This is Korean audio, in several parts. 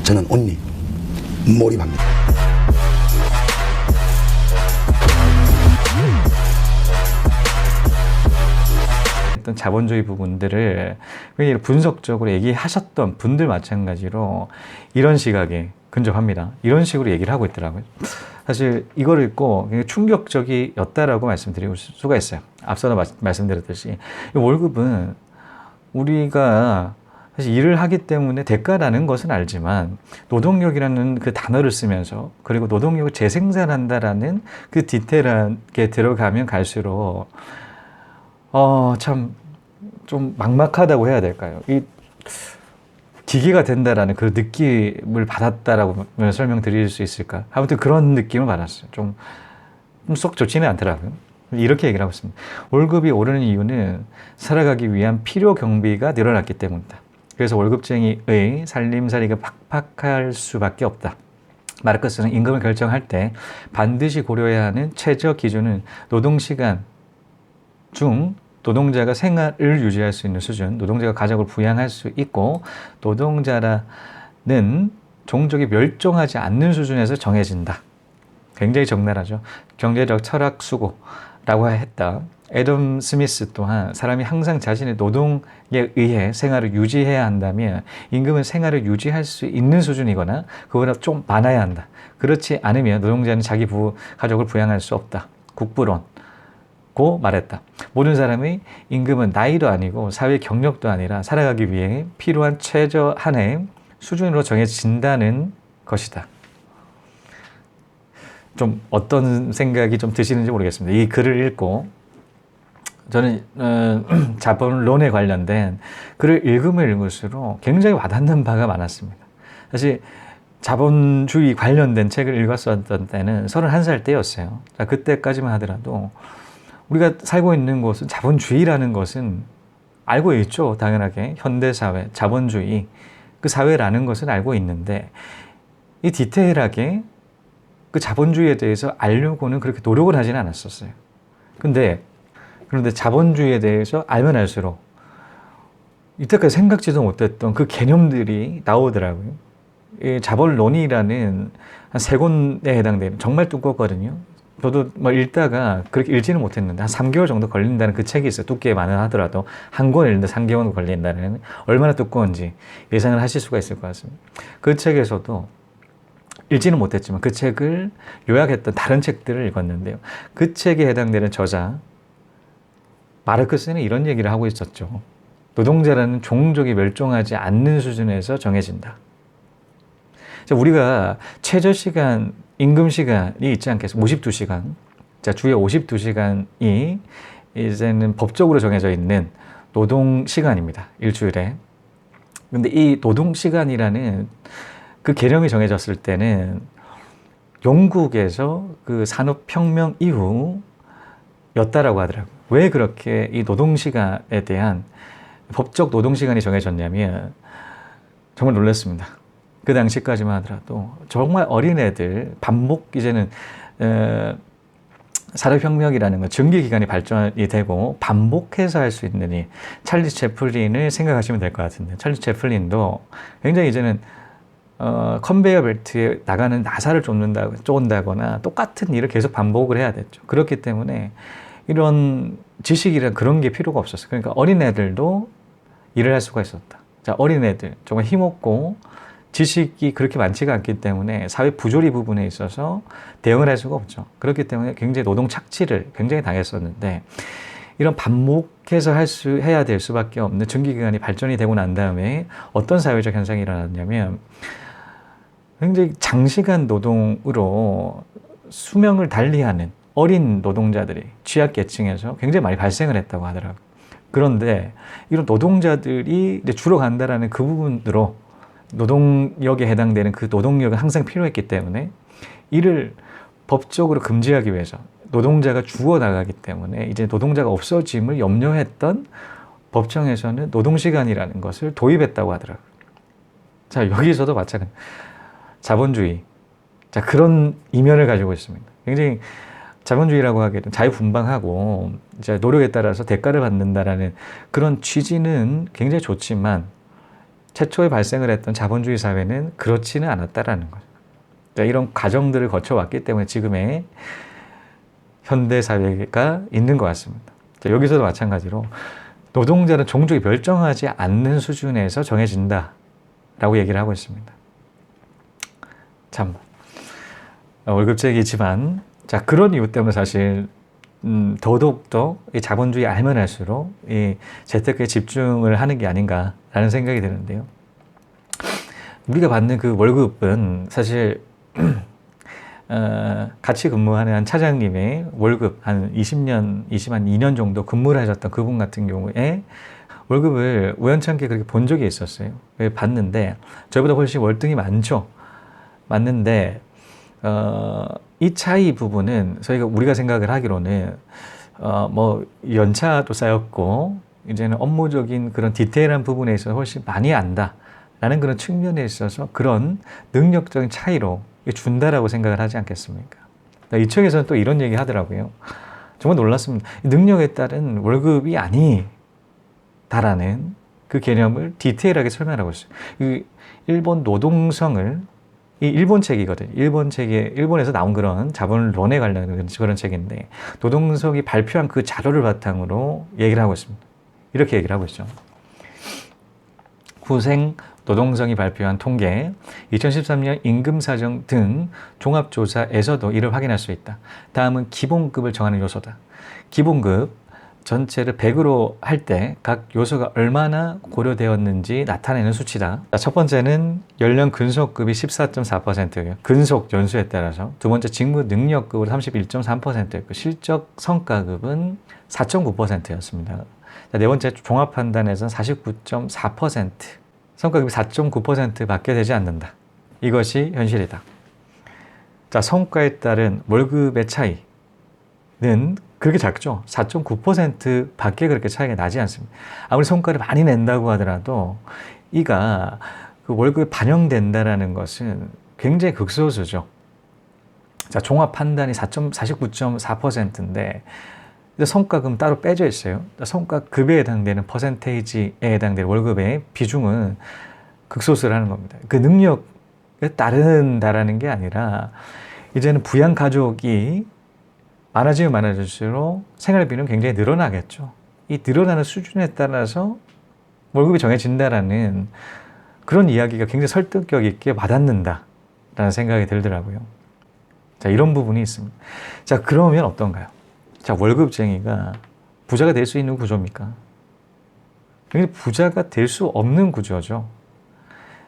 저는 온리 몰입합니다. 어떤 자본주의 부분들을 굉장히 분석적으로 얘기하셨던 분들 마찬가지로 이런 시각에 근접합니다. 이런 식으로 얘기를 하고 있더라고요. 사실 이걸 읽고 굉장히 충격적이었다라고 말씀드릴 수가 있어요. 앞서도 말씀드렸듯이 월급은 우리가 사실 일을 하기 때문에 대가라는 것은 알지만 노동력이라는 그 단어를 쓰면서 그리고 노동력을 재생산한다라는 그 디테일하게 들어가면 갈수록 참 좀 막막하다고 해야 될까요? 이 기계가 된다라는 그 느낌을 받았다라고 설명드릴 수 있을까? 아무튼 그런 느낌을 받았어요. 좀 썩 좋지는 않더라고요. 이렇게 얘기를 하고 있습니다. 월급이 오르는 이유는 살아가기 위한 필요 경비가 늘어났기 때문이다. 그래서 월급쟁이의 살림살이가 팍팍할 수밖에 없다. 마르크스는 임금을 결정할 때 반드시 고려해야 하는 최저 기준은 노동시간 중 노동자가 생활을 유지할 수 있는 수준, 노동자가 가족을 부양할 수 있고 노동자라는 종족이 멸종하지 않는 수준에서 정해진다. 굉장히 적나라하죠. 경제적 철학 수고라고 했다. 애덤 스미스 또한 사람이 항상 자신의 노동에 의해 생활을 유지해야 한다면 임금은 생활을 유지할 수 있는 수준이거나 그보다 좀 많아야 한다. 그렇지 않으면 노동자는 자기 가족을 부양할 수 없다. 국부론. 고 말했다. 모든 사람의 임금은 나이도 아니고 사회 경력도 아니라 살아가기 위해 필요한 최저한의 수준으로 정해진다는 것이다. 좀 어떤 생각이 좀 드시는지 모르겠습니다. 이 글을 읽고 저는 자본론에 관련된 글을 읽으면 읽을수록 굉장히 와닿는 바가 많았습니다. 사실 자본주의 관련된 책을 읽었었던 때는 31살 때였어요. 그때까지만 하더라도 우리가 살고 있는 곳은 자본주의라는 것은 알고 있죠. 당연하게 현대사회, 자본주의 그 사회라는 것은 알고 있는데 이 디테일하게 그 자본주의에 대해서 알려고는 그렇게 노력을 하지는 않았었어요. 그런데 자본주의에 대해서 알면 알수록 이때까지 생각지도 못했던 그 개념들이 나오더라고요. 이 자본론이라는 한 3권에 해당되는 정말 두껍거든요. 저도 읽다가 그렇게 읽지는 못했는데 한 3개월 정도 걸린다는 그 책이 있어요. 두께만은 하더라도 한 권 읽는데 3개월 걸린다는 얼마나 두꺼운지 예상을 하실 수가 있을 것 같습니다. 그 책에서도 읽지는 못했지만 그 책을 요약했던 다른 책들을 읽었는데요. 그 책에 해당되는 저자 마르크스는 이런 얘기를 하고 있었죠. 노동자라는 종족이 멸종하지 않는 수준에서 정해진다. 우리가 최저시간 임금시간이 있지 않겠습니까? 52시간. 자, 주에 52시간이 이제는 법적으로 정해져 있는 노동시간입니다. 일주일에. 근데 이 노동시간이라는 그 개념이 정해졌을 때는 영국에서 그 산업혁명 이후였다라고 하더라고요. 왜 그렇게 이 노동시간에 대한 법적 노동시간이 정해졌냐면 정말 놀랐습니다. 그 당시까지만 하더라도 정말 어린애들 반복 이제는 산업혁명이라는 건 증기기관이 발전이 되고 반복해서 할 수 있는 일. 찰리 채플린을 생각하시면 될 것 같은데 찰리 채플린도 굉장히 이제는 컨베이어 벨트에 나가는 나사를 쫓는다거나 똑같은 일을 계속 반복을 해야 됐죠. 그렇기 때문에 이런 지식이란 그런 게 필요가 없었어요. 그러니까 어린애들도 일을 할 수가 있었다. 자, 어린애들 정말 힘없고 지식이 그렇게 많지가 않기 때문에 사회 부조리 부분에 있어서 대응을 할 수가 없죠. 그렇기 때문에 굉장히 노동 착취를 굉장히 당했었는데 이런 반복해서 해야 될 수밖에 없는 증기기관이 발전이 되고 난 다음에 어떤 사회적 현상이 일어났냐면 굉장히 장시간 노동으로 수명을 달리하는 어린 노동자들이 취약계층에서 굉장히 많이 발생을 했다고 하더라고요. 그런데 이런 노동자들이 이제 줄어간다라는 그 부분으로 노동력에 해당되는 그 노동력은 항상 필요했기 때문에 이를 법적으로 금지하기 위해서 노동자가 죽어나가기 때문에 이제 노동자가 없어짐을 염려했던 법정에서는 노동시간이라는 것을 도입했다고 하더라고요. 자, 여기서도 마찬가지. 자본주의. 자, 그런 이면을 가지고 있습니다. 굉장히 자본주의라고 하기에는 자유분방하고 이제 노력에 따라서 대가를 받는다라는 그런 취지는 굉장히 좋지만 최초에 발생을 했던 자본주의 사회는 그렇지는 않았다라는 거죠. 그러니까 이런 과정들을 거쳐왔기 때문에 지금의 현대 사회가 있는 것 같습니다. 자, 여기서도 마찬가지로 노동자는 종족이 멸종하지 않는 수준에서 정해진다라고 얘기를 하고 있습니다. 참 월급제이지만 자 그런 이유 때문에 사실 더더욱더 이 자본주의 알면 할수록 이 재테크에 집중을 하는 게 아닌가라는 생각이 드는데요. 우리가 받는 그 월급은 사실 같이 근무하는 한 차장님의 월급 한 2년 정도 근무를 하셨던 그분 같은 경우에 월급을 우연찮게 그렇게 본 적이 있었어요. 봤는데 저보다 훨씬 월등히 많죠. 맞는데 이 차이 부분은 우리가 생각을 하기로는 뭐 연차도 쌓였고 이제는 업무적인 그런 디테일한 부분에 있어서 훨씬 많이 안다라는 그런 측면에 있어서 그런 능력적인 차이로 준다라고 생각을 하지 않겠습니까? 이쪽에서는 또 이런 얘기 하더라고요. 정말 놀랐습니다. 능력에 따른 월급이 아니다라는 그 개념을 디테일하게 설명하고 있어요. 이 일본 노동성을 이 일본 책이거든요. 일본에서 나온 그런 자본론에 관련된 그런 책인데 노동성이 발표한 그 자료를 바탕으로 얘기를 하고 있습니다. 이렇게 얘기를 하고 있죠. 후생 노동성이 발표한 통계, 2013년 임금사정 등 종합조사에서도 이를 확인할 수 있다. 다음은 기본급을 정하는 요소다. 기본급 전체를 100으로 할 때 각 요소가 얼마나 고려되었는지 나타내는 수치다. 첫 번째는 연령 근속급이 14.4%예요. 근속 연수에 따라서. 두 번째 직무 능력급으로 31.3%였고 실적 성과급은 4.9%였습니다. 네 번째 종합 판단에서는 49.4%. 성과급이 4.9%밖에 되지 않는다. 이것이 현실이다. 자, 성과에 따른 월급의 차이는 그렇게 작죠. 4.9%밖에 그렇게 차이가 나지 않습니다. 아무리 성과를 많이 낸다고 하더라도 이가 그 월급에 반영된다라는 것은 굉장히 극소수죠. 자, 종합 판단이 49.4%인데 성과금 따로 빼져 있어요. 성과급에 해당되는 퍼센테이지에 해당되는 월급의 비중은 극소수라는 겁니다. 그 능력에 따른다라는 게 아니라 이제는 부양 가족이 많아지면 많아질수록 생활비는 굉장히 늘어나겠죠. 이 늘어나는 수준에 따라서 월급이 정해진다라는 그런 이야기가 굉장히 설득력 있게 와닿는다라는 생각이 들더라고요. 자, 이런 부분이 있습니다. 자, 그러면 어떤가요? 자, 월급쟁이가 부자가 될 수 있는 구조입니까? 굉장히 부자가 될 수 없는 구조죠.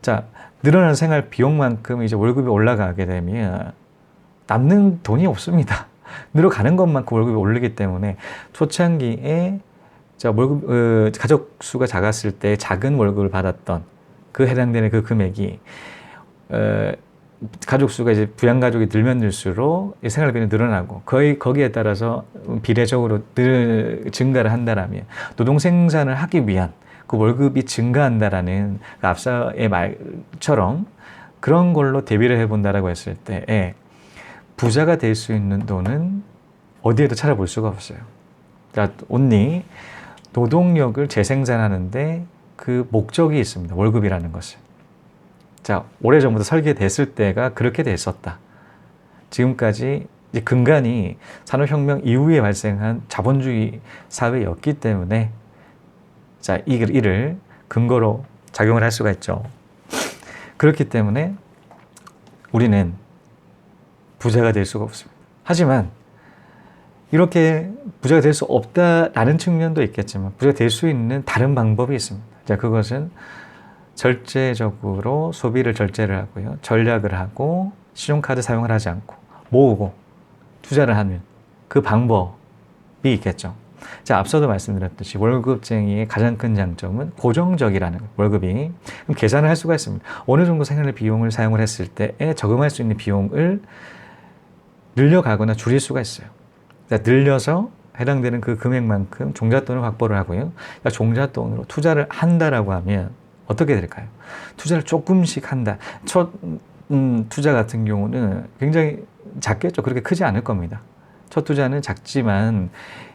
자, 늘어나는 생활 비용만큼 이제 월급이 올라가게 되면 남는 돈이 없습니다. 늘어가는 것만큼 월급이 오르기 때문에 초창기에 자, 가족 수가 작았을 때 작은 월급을 받았던 그 해당되는 그 금액이 가족 수가 이제 부양 가족이 늘면 늘수록 생활비는 늘어나고 거기에 따라서 비례적으로 증가를 한다라면 노동 생산을 하기 위한 그 월급이 증가한다라는 그 앞서의 말처럼 그런 걸로 대비를 해본다라고 했을 때 부자가 될 수 있는 돈은 어디에도 찾아볼 수가 없어요. 그러니까 온리 노동력을 재생산하는데 그 목적이 있습니다. 월급이라는 것은. 자, 오래전부터 설계됐을 때가 그렇게 됐었다. 지금까지 이제 근간이 산업혁명 이후에 발생한 자본주의 사회였기 때문에 자, 이를 근거로 작용을 할 수가 있죠. 그렇기 때문에 우리는 부자가 될 수가 없습니다. 하지만 이렇게 부자가 될 수 없다라는 측면도 있겠지만 부자가 될 수 있는 다른 방법이 있습니다. 자, 그것은 절제적으로 소비를 절제를 하고요. 전략을 하고 신용카드 사용을 하지 않고 모으고 투자를 하는 그 방법이 있겠죠. 자, 앞서도 말씀드렸듯이 월급쟁이의 가장 큰 장점은 고정적이라는 월급이 그럼 계산을 할 수가 있습니다. 어느 정도 생활 비용을 사용을 했을 때에 적응할 수 있는 비용을 늘려가거나 줄일 수가 있어요. 그러니까 늘려서 해당되는 그 금액만큼 종잣돈을 확보를 하고요. 그러니까 종잣돈으로 투자를 한다라고 하면 어떻게 될까요? 투자를 조금씩 한다. 첫 투자 같은 경우는 굉장히 작겠죠. 그렇게 크지 않을 겁니다. 첫 투자는 작지만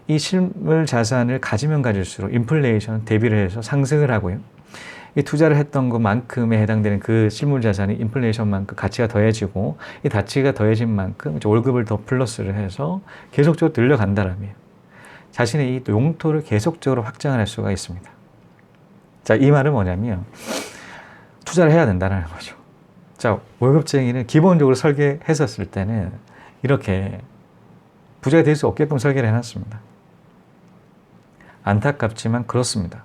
이 실물 자산을 가지면 가질수록 인플레이션 대비를 해서 상승을 하고요. 이 투자를 했던 것만큼에 해당되는 그 실물 자산이 인플레이션만큼 가치가 더해지고 이 가치가 더해진 만큼 이제 월급을 더 플러스를 해서 계속적으로 늘려간다라면 자신의 이 용토를 계속적으로 확장할 수가 있습니다. 자, 이 말은 뭐냐면 투자를 해야 된다는 거죠. 자, 월급쟁이는 기본적으로 설계했었을 때는 이렇게 부자가 될 수 없게끔 설계를 해놨습니다. 안타깝지만 그렇습니다.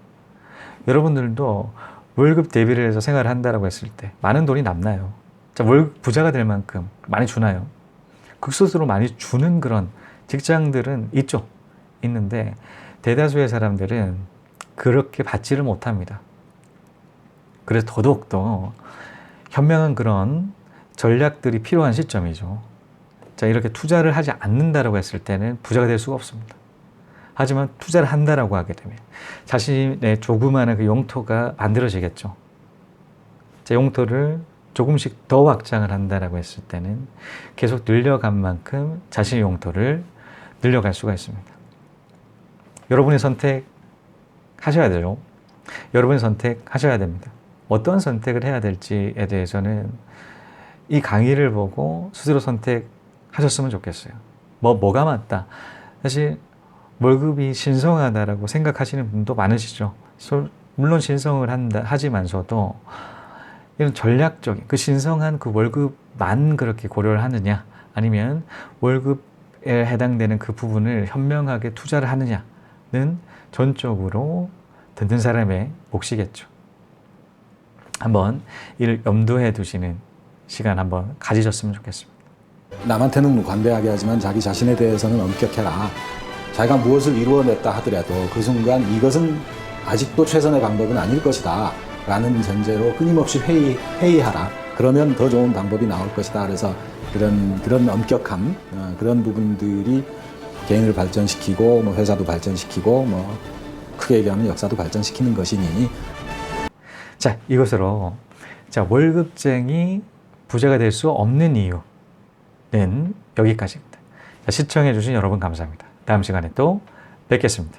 여러분들도 월급 대비를 해서 생활을 한다고 했을 때 많은 돈이 남나요? 자, 부자가 될 만큼 많이 주나요? 극소수로 많이 주는 그런 직장들은 있죠. 있는데 대다수의 사람들은 그렇게 받지를 못합니다. 그래서 더더욱더 현명한 그런 전략들이 필요한 시점이죠. 자, 이렇게 투자를 하지 않는다라고 했을 때는 부자가 될 수가 없습니다. 하지만 투자를 한다라고 하게 되면 자신의 조그마한 그 용토가 만들어지겠죠. 자, 용토를 조금씩 더 확장을 한다라고 했을 때는 계속 늘려간 만큼 자신의 용토를 늘려갈 수가 있습니다. 여러분이 선택하셔야 돼요. 여러분이 선택하셔야 됩니다. 어떤 선택을 해야 될지에 대해서는 이 강의를 보고 스스로 선택하셨으면 좋겠어요. 뭐가 맞다. 사실 월급이 신성하다라고 생각하시는 분도 많으시죠. 물론 신성을 하지만서도 이런 전략적인 그 신성한 그 월급만 그렇게 고려를 하느냐 아니면 월급에 해당되는 그 부분을 현명하게 투자를 하느냐는 전적으로 듣는 사람의 몫이겠죠. 한번 이를 염두에 두시는 시간 한번 가지셨으면 좋겠습니다. 남한테는 관대하게 하지만 자기 자신에 대해서는 엄격해라. 자기가 무엇을 이루어냈다 하더라도 그 순간 이것은 아직도 최선의 방법은 아닐 것이다 라는 전제로 끊임없이 회의하라. 그러면 더 좋은 방법이 나올 것이다. 그래서 그런 엄격함, 그런 부분들이 개인을 발전시키고 뭐 회사도 발전시키고 뭐 크게 얘기하면 역사도 발전시키는 것이니. 자, 이것으로 자, 월급쟁이 부자가 될 수 없는 이유는 여기까지입니다. 자, 시청해 주신 여러분 감사합니다. 다음 시간에 또 뵙겠습니다.